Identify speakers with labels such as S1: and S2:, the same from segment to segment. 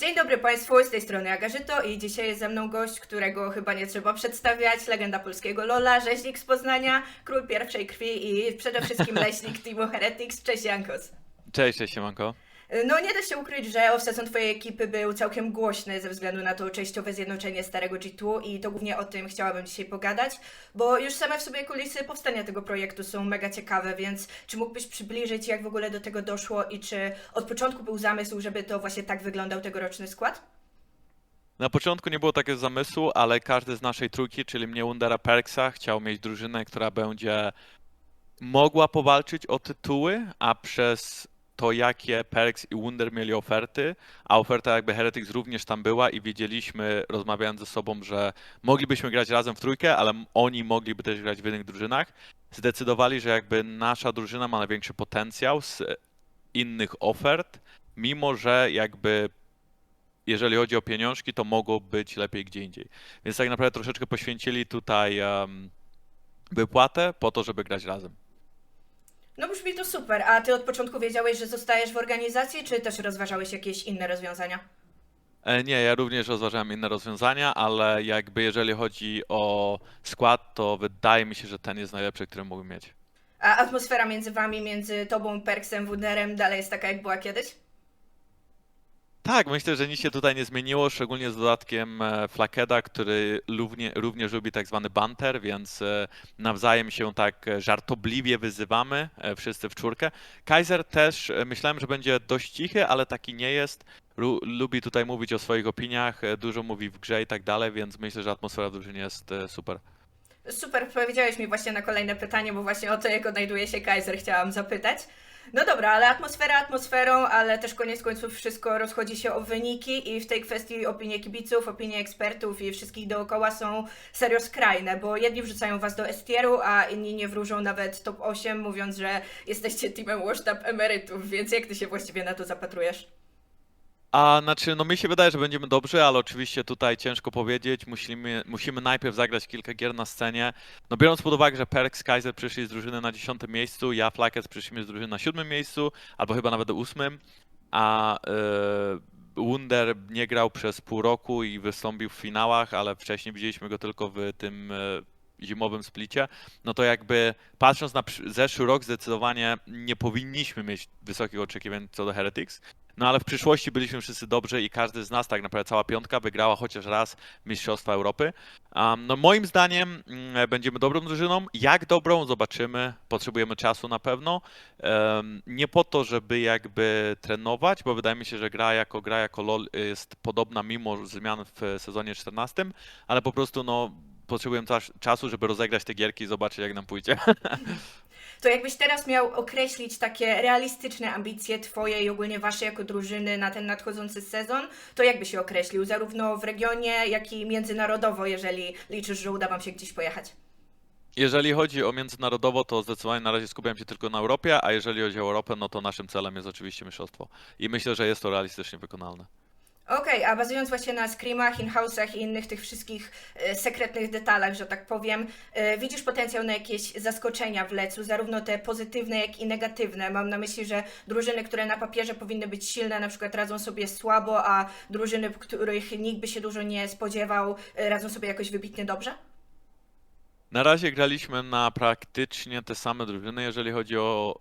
S1: Dzień dobry Państwu, z tej strony Agarzyto i dzisiaj jest ze mną gość, którego chyba nie trzeba przedstawiać, legenda polskiego LoL'a, rzeźnik z Poznania, król pierwszej krwi i przede wszystkim leśnik Teamu Heretics. Cześć Jankos.
S2: Cześć, siemanko.
S1: No nie da się ukryć, że off-sezon twojej ekipy był całkiem głośny ze względu na to częściowe zjednoczenie starego G2 i to głównie o tym chciałabym dzisiaj pogadać, bo już same w sobie kulisy powstania tego projektu są mega ciekawe, więc czy mógłbyś przybliżyć, jak w ogóle do tego doszło i czy od początku był zamysł, żeby to właśnie tak wyglądał tegoroczny skład?
S2: Na początku nie było takiego zamysłu, ale każdy z naszej trójki, czyli mnie, Wundera, Perksa, chciał mieć drużynę, która będzie mogła powalczyć o tytuły, a przez to, jakie Perks i Wunder mieli oferty, a oferta jakby Heretics również tam była i wiedzieliśmy, rozmawiając ze sobą, że moglibyśmy grać razem w trójkę, ale oni mogliby też grać w innych drużynach, zdecydowali, że jakby nasza drużyna ma największy potencjał z innych ofert, mimo że jakby jeżeli chodzi o pieniążki, to mogło być lepiej gdzie indziej. Więc tak naprawdę troszeczkę poświęcili tutaj wypłatę po to, żeby grać razem.
S1: No brzmi to super, a ty od początku wiedziałeś, że zostajesz w organizacji, czy też rozważałeś jakieś inne rozwiązania?
S2: Nie, ja również rozważałem inne rozwiązania, ale jakby jeżeli chodzi o skład, to wydaje mi się, że ten jest najlepszy, który mógłbym mieć.
S1: A atmosfera między wami, między tobą, Perksem, Wunderem dalej jest taka, jak była kiedyś?
S2: Tak, myślę, że nic się tutaj nie zmieniło, szczególnie z dodatkiem Flakeda, który również lubi tak zwany banter, więc nawzajem się tak żartobliwie wyzywamy, wszyscy w czwórkę. Kaiser też myślałem, że będzie dość cichy, ale taki nie jest. Lubi tutaj mówić o swoich opiniach, dużo mówi w grze i tak dalej, więc myślę, że atmosfera w drużynie jest super.
S1: Super, powiedziałeś mi właśnie na kolejne pytanie, bo właśnie o to, jak odnajduje się Kaiser, chciałam zapytać. No dobra, ale atmosfera atmosferą, ale też koniec końców wszystko rozchodzi się o wyniki i w tej kwestii opinie kibiców, opinie ekspertów i wszystkich dookoła są serio skrajne, bo jedni wrzucają was do S-tieru, a inni nie wróżą nawet top 8, mówiąc, że jesteście teamem washed up emerytów, więc jak ty się właściwie na to zapatrujesz?
S2: A znaczy, no mi się wydaje, że będziemy dobrzy, ale oczywiście tutaj ciężko powiedzieć. Musimy najpierw zagrać kilka gier na scenie. No biorąc pod uwagę, że Perks, Kaiser przyszli z drużyny na 10. miejscu, ja, Flakes przyszliśmy z drużyny na 7. miejscu, albo chyba nawet 8. A Wunder nie grał przez pół roku i wystąpił w finałach, ale wcześniej widzieliśmy go tylko w tym zimowym splicie. No to jakby patrząc na zeszły rok, zdecydowanie nie powinniśmy mieć wysokich oczekiwań co do Heretics. No ale w przyszłości byliśmy wszyscy dobrzy i każdy z nas, tak naprawdę cała piątka, wygrała chociaż raz Mistrzostwa Europy. No moim zdaniem będziemy dobrą drużyną. Jak dobrą? Zobaczymy. Potrzebujemy czasu na pewno. Nie po to, żeby jakby trenować, bo wydaje mi się, że gra jako LoL jest podobna mimo zmian w sezonie 14, ale po prostu no potrzebujemy czasu, żeby rozegrać te gierki i zobaczyć, jak nam pójdzie.
S1: To jakbyś teraz miał określić takie realistyczne ambicje twoje i ogólnie wasze jako drużyny na ten nadchodzący sezon, to jak byś się określił? Zarówno w regionie, jak i międzynarodowo, jeżeli liczysz, że uda wam się gdzieś pojechać.
S2: Jeżeli chodzi o międzynarodowo, to zdecydowanie na razie skupiam się tylko na Europie, a jeżeli chodzi o Europę, no to naszym celem jest oczywiście mistrzostwo. I myślę, że jest to realistycznie wykonalne.
S1: Okej, a bazując właśnie na screamach, in-house'ach i innych tych wszystkich sekretnych detalach, że tak powiem, widzisz potencjał na jakieś zaskoczenia w Lecu, zarówno te pozytywne, jak i negatywne. Mam na myśli, że drużyny, które na papierze powinny być silne, na przykład radzą sobie słabo, a drużyny, których nikt by się dużo nie spodziewał, radzą sobie jakoś wybitnie dobrze?
S2: Na razie graliśmy na praktycznie te same drużyny, jeżeli chodzi o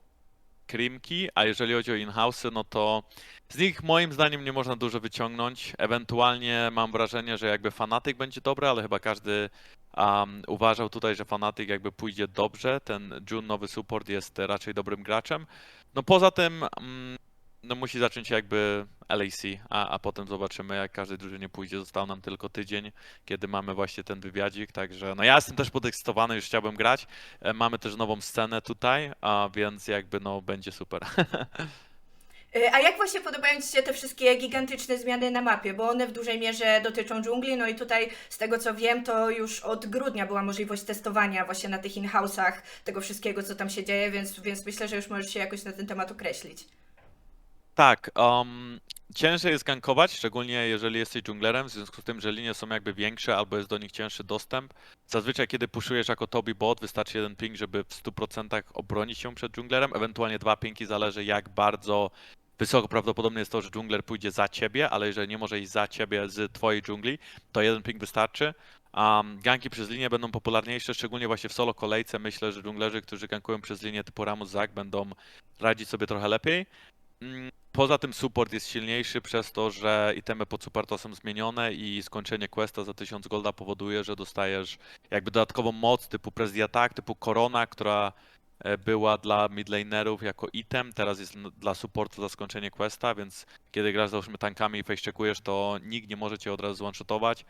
S2: Krimki, a jeżeli chodzi o in-house'y, no to z nich moim zdaniem nie można dużo wyciągnąć. Ewentualnie mam wrażenie, że jakby Fnatic będzie dobry, ale chyba każdy uważał tutaj, że Fnatic jakby pójdzie dobrze. Ten June, nowy support, jest raczej dobrym graczem. No poza tym, no musi zacząć jakby LAC, a potem zobaczymy, jak każdej drużynie pójdzie. Został nam tylko tydzień, kiedy mamy właśnie ten wywiadzik, także no ja jestem też podekscytowany, już chciałbym grać. Mamy też nową scenę tutaj, a więc jakby no będzie super.
S1: A jak właśnie podobają Ci się te wszystkie gigantyczne zmiany na mapie? Bo one w dużej mierze dotyczą dżungli, no i tutaj z tego co wiem, to już od grudnia była możliwość testowania właśnie na tych in-house'ach tego wszystkiego, co tam się dzieje, więc myślę, że już możesz się jakoś na ten temat określić.
S2: Tak, ciężej jest gankować, szczególnie jeżeli jesteś dżunglerem, w związku z tym, że linie są jakby większe albo jest do nich cięższy dostęp. Zazwyczaj, kiedy puszujesz jako Tobi bot, wystarczy jeden ping, żeby w 100% obronić się przed dżunglerem, ewentualnie dwa pingi, zależy jak bardzo wysoko prawdopodobne jest to, że dżungler pójdzie za ciebie, ale jeżeli nie może iść za ciebie z twojej dżungli, to jeden ping wystarczy. Ganki przez linię będą popularniejsze, szczególnie właśnie w solo kolejce. Myślę, że dżunglerzy, którzy gankują przez linię typu Ramus, Zac będą radzić sobie trochę lepiej. Poza tym support jest silniejszy przez to, że itemy pod supporta są zmienione i skończenie questa za 1000 golda powoduje, że dostajesz jakby dodatkową moc typu Press the Attack, typu Korona, która była dla midlanerów jako item, teraz jest dla supportu za skończenie questa, więc kiedy grasz załóżmy tankami i facecheckujesz, to nikt nie może cię od razu one-shotować.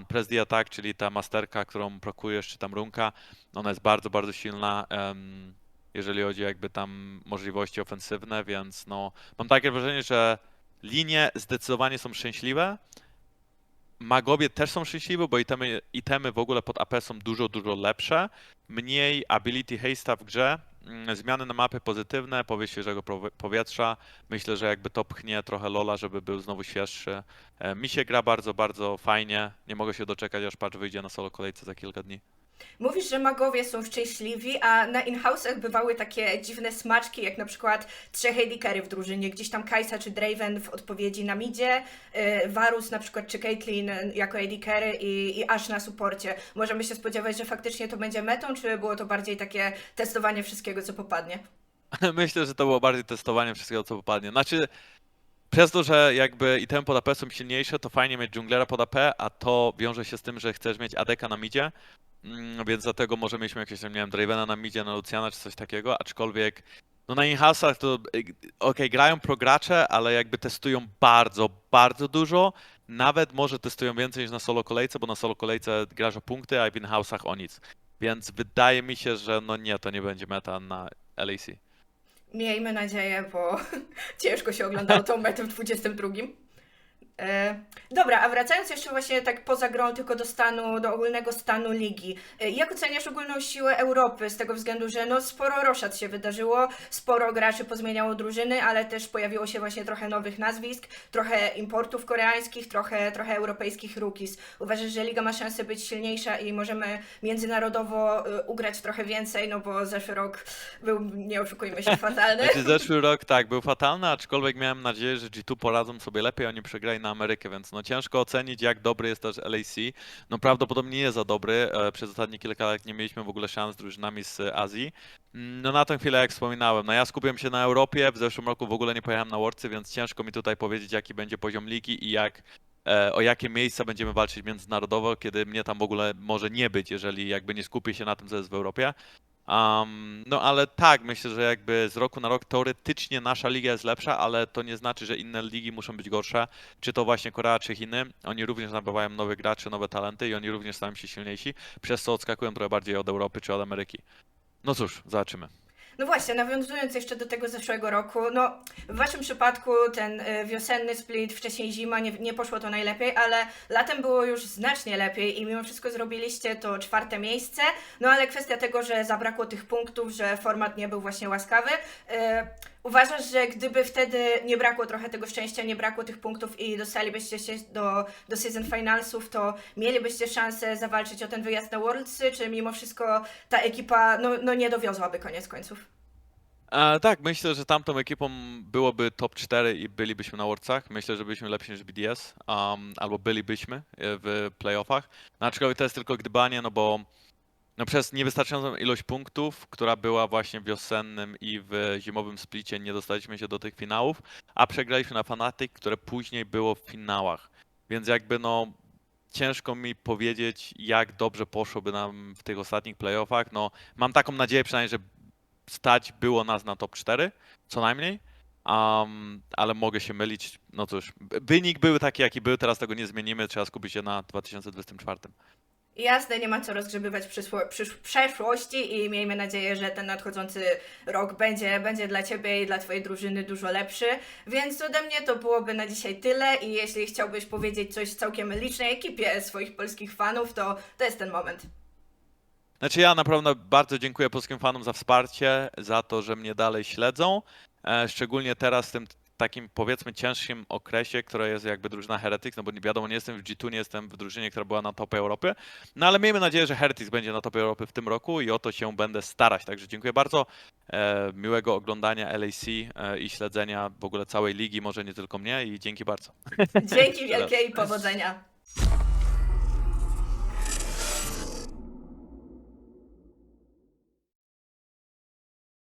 S2: Press the Attack, czyli ta masterka, którą prokujesz, czy tam runka, ona jest bardzo, bardzo silna, jeżeli chodzi jakby tam możliwości ofensywne, więc no mam takie wrażenie, że linie zdecydowanie są szczęśliwe. Magowie też są szczęśliwi, bo itemy w ogóle pod AP są dużo, dużo lepsze. Mniej ability haste'a w grze. Zmiany na mapy pozytywne, powiew świeżego powietrza. Myślę, że jakby to pchnie trochę Lola, żeby był znowu świeższy. Mi się gra bardzo, bardzo fajnie. Nie mogę się doczekać, aż patch wyjdzie na solo kolejce za kilka dni.
S1: Mówisz, że magowie są szczęśliwi, a na in-house'ach bywały takie dziwne smaczki, jak na przykład 3 AD carry w drużynie, gdzieś tam Kajsa czy Draven w odpowiedzi na midzie, Varus na przykład czy Caitlyn jako AD carry i Ashe na supporcie. Możemy się spodziewać, że faktycznie to będzie metą, czy było to bardziej takie testowanie wszystkiego, co popadnie?
S2: Myślę, że to było bardziej testowanie wszystkiego, co popadnie. Znaczy, przez to, że jakby itemy pod AP są silniejsze, to fajnie mieć dżunglera pod AP, a to wiąże się z tym, że chcesz mieć AD-ka na midzie, więc dlatego może mieliśmy jakieś, nie wiem, Dravena na midzie, na Luciana czy coś takiego, aczkolwiek no na in-house'ach to okej, grają pro gracze, ale jakby testują bardzo, bardzo dużo, nawet może testują więcej niż na solo kolejce, bo na solo kolejce grasz o punkty, a w in-house'ach o nic. Więc wydaje mi się, że no nie, to nie będzie meta na LEC.
S1: Miejmy nadzieję, bo ciężko się oglądało tą metę w 22. Dobra, a wracając jeszcze właśnie tak poza grą, tylko do ogólnego stanu ligi. Jak oceniasz ogólną siłę Europy z tego względu, że no sporo roszad się wydarzyło, sporo graczy pozmieniało drużyny, ale też pojawiło się właśnie trochę nowych nazwisk, trochę importów koreańskich, trochę europejskich rookies. Uważasz, że liga ma szansę być silniejsza i możemy międzynarodowo ugrać trochę więcej, no bo zeszły rok był, nie oszukujmy się, fatalny.
S2: Znaczy zeszły rok tak, był fatalny, aczkolwiek miałem nadzieję, że G2 poradzą sobie lepiej, oni przegrali na Amerykę, więc no ciężko ocenić, jak dobry jest też LAC. No prawdopodobnie nie za dobry, przez ostatnie kilka lat nie mieliśmy w ogóle szans z drużynami z Azji. No na tę chwilę, jak wspominałem, no ja skupiłem się na Europie, w zeszłym roku w ogóle nie pojechałem na Worldsy, więc ciężko mi tutaj powiedzieć, jaki będzie poziom ligi i o jakie miejsca będziemy walczyć międzynarodowo, kiedy mnie tam w ogóle może nie być, jeżeli jakby nie skupię się na tym, co jest w Europie. No ale tak, myślę, że jakby z roku na rok teoretycznie nasza liga jest lepsza, ale to nie znaczy, że inne ligi muszą być gorsze. Czy to właśnie Korea, czy Chiny. Oni również nabywają nowych graczy, nowe talenty i oni również stają się silniejsi, przez co odskakują trochę bardziej od Europy czy od Ameryki. No cóż, zobaczymy.
S1: No właśnie, nawiązując jeszcze do tego zeszłego roku, no w waszym przypadku ten wiosenny split, wcześniej zima, nie poszło to najlepiej, ale latem było już znacznie lepiej i mimo wszystko zrobiliście to 4. miejsce, no ale kwestia tego, że zabrakło tych punktów, że format nie był właśnie łaskawy. Uważasz, że gdyby wtedy nie brakło trochę tego szczęścia, nie brakło tych punktów i dostalibyście się do season finalsów, to mielibyście szansę zawalczyć o ten wyjazd na Worldsy, czy mimo wszystko ta ekipa no nie dowiozłaby koniec końców?
S2: Tak, myślę, że tamtą ekipą byłoby top 4 i bylibyśmy na Worldsach. Myślę, że byliśmy lepsi niż BDS, albo bylibyśmy w playoffach. No, aczkolwiek to jest tylko gdybanie, no bo no przez niewystarczającą ilość punktów, która była właśnie w wiosennym i w zimowym splicie, nie dostaliśmy się do tych finałów, a przegraliśmy na Fnatic, które później było w finałach. Więc jakby no ciężko mi powiedzieć, jak dobrze poszłoby nam w tych ostatnich playoffach. No mam taką nadzieję przynajmniej, że stać było nas na top 4, co najmniej. Ale mogę się mylić. No cóż, wynik był taki, jaki był, teraz tego nie zmienimy, trzeba skupić się na 2024.
S1: Jasne, nie ma co rozgrzebywać przeszłości i miejmy nadzieję, że ten nadchodzący rok będzie dla Ciebie i dla Twojej drużyny dużo lepszy. Więc ode mnie to byłoby na dzisiaj tyle i jeśli chciałbyś powiedzieć coś całkiem licznej ekipie swoich polskich fanów, to jest ten moment.
S2: Znaczy ja naprawdę bardzo dziękuję polskim fanom za wsparcie, za to, że mnie dalej śledzą. Szczególnie teraz w tym takim powiedzmy cięższym okresie, które jest jakby drużyna Heretics, no bo nie wiadomo, nie jestem w G2, nie jestem w drużynie, która była na topie Europy, no ale miejmy nadzieję, że Heretics będzie na topie Europy w tym roku i o to się będę starać, także dziękuję bardzo, miłego oglądania LAC i śledzenia w ogóle całej ligi, może nie tylko mnie i dzięki bardzo.
S1: Dzięki wielkie i powodzenia.